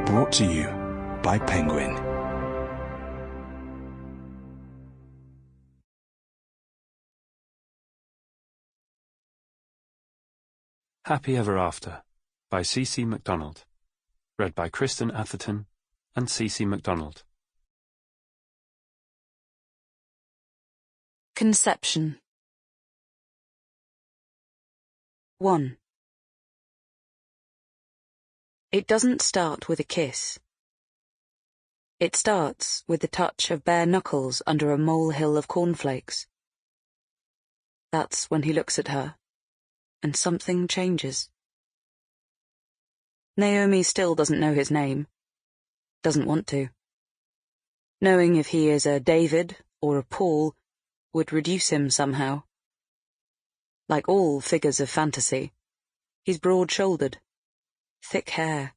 Brought to you by Penguin. Happy Ever After by C.C. Macdonald. Read by Kristin Atherton and C.C. Macdonald. Conception. 1. It doesn't start with a kiss. It starts with the touch of bare knuckles under a molehill of cornflakes. That's when he looks at her, and something changes. Naomi still doesn't know his name. Doesn't want to. Knowing if he is a David or a Paul would reduce him somehow. Like all figures of fantasy, he's broad-shouldered, thick hair.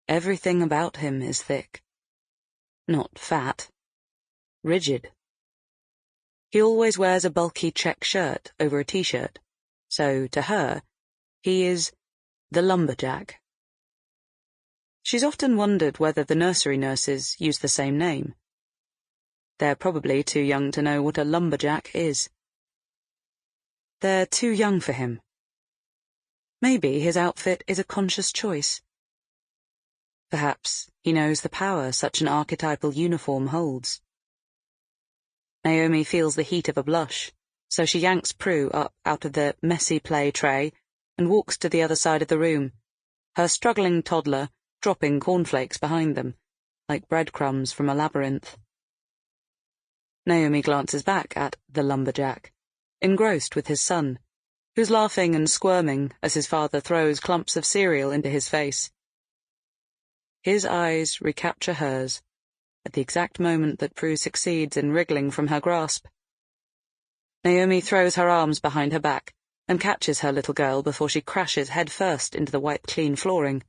Everything about him is thick. Not fat. Rigid. He always wears a bulky check shirt over a t-shirt, so to her, he is the lumberjack. She's often wondered whether the nursery nurses use the same name. They're probably too young to know what a lumberjack is. They're too young for him. Maybe his outfit is a conscious choice. Perhaps he knows the power such an archetypal uniform holds. Naomi feels the heat of a blush, so she yanks Prue up out of the messy play tray and walks to the other side of the room, her struggling toddler dropping cornflakes behind them, like breadcrumbs from a labyrinth. Naomi glances back at the lumberjack, engrossed with his son, who's laughing and squirming as his father throws clumps of cereal into his face. His eyes recapture hers at the exact moment that Prue succeeds in wriggling from her grasp. Naomi throws her arms behind her back and catches her little girl before she crashes headfirst into the white-clean flooring.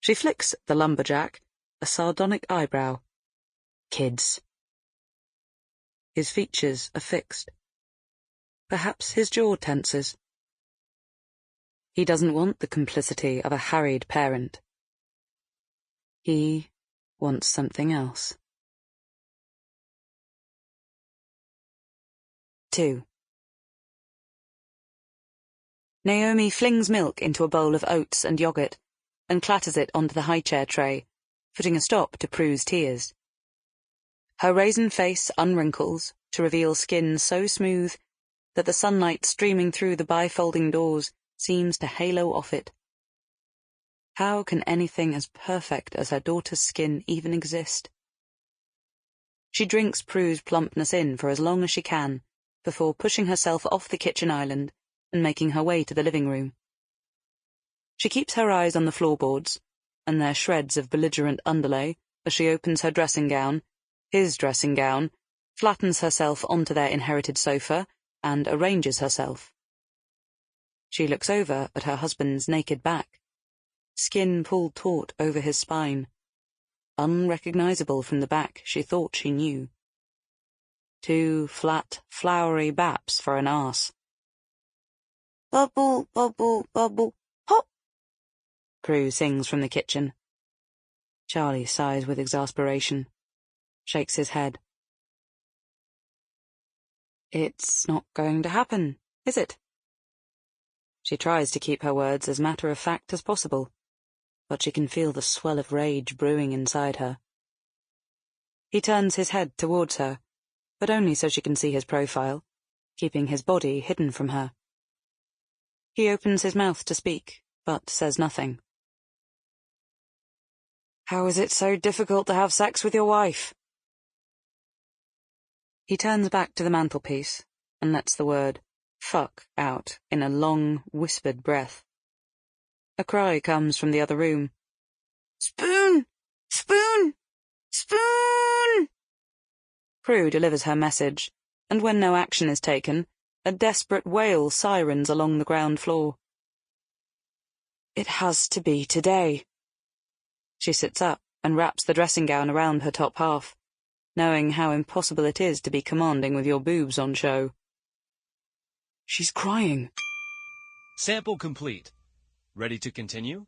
She flicks the lumberjack a sardonic eyebrow. Kids. His features are fixed. Perhaps his jaw tenses. He doesn't want the complicity of a harried parent. He wants something else. 2. Naomi flings milk into a bowl of oats and yogurt and clatters it onto the high-chair tray, putting a stop to Prue's tears. Her raisin face unwrinkles to reveal skin so smooth that the sunlight streaming through the bifolding doors seems to halo off it. How can anything as perfect as her daughter's skin even exist? She drinks Prue's plumpness in for as long as she can, before pushing herself off the kitchen island and making her way to the living room. She keeps her eyes on the floorboards, and their shreds of belligerent underlay, as she opens her dressing gown, his dressing gown, flattens herself onto their inherited sofa, and arranges herself. She looks over at her husband's naked back, skin pulled taut over his spine, unrecognizable from the back she thought she knew. 2 flat, flowery baps for an arse. Bubble, bubble, bubble, hop! Prue sings from the kitchen. Charlie sighs with exasperation, shakes his head. It's not going to happen, is it? She tries to keep her words as matter-of-fact as possible, but she can feel the swell of rage brewing inside her. He turns his head towards her, but only so she can see his profile, keeping his body hidden from her. He opens his mouth to speak, but says nothing. How is it so difficult to have sex with your wife? He turns back to the mantelpiece and lets the word fuck out in a long, whispered breath. A cry comes from the other room. Spoon! Spoon! Spoon! Prue delivers her message, and when no action is taken, a desperate wail sirens along the ground floor. It has to be today. She sits up and wraps the dressing gown around her top half, knowing how impossible it is to be commanding with your boobs on show. She's crying. Sample complete. Ready to continue?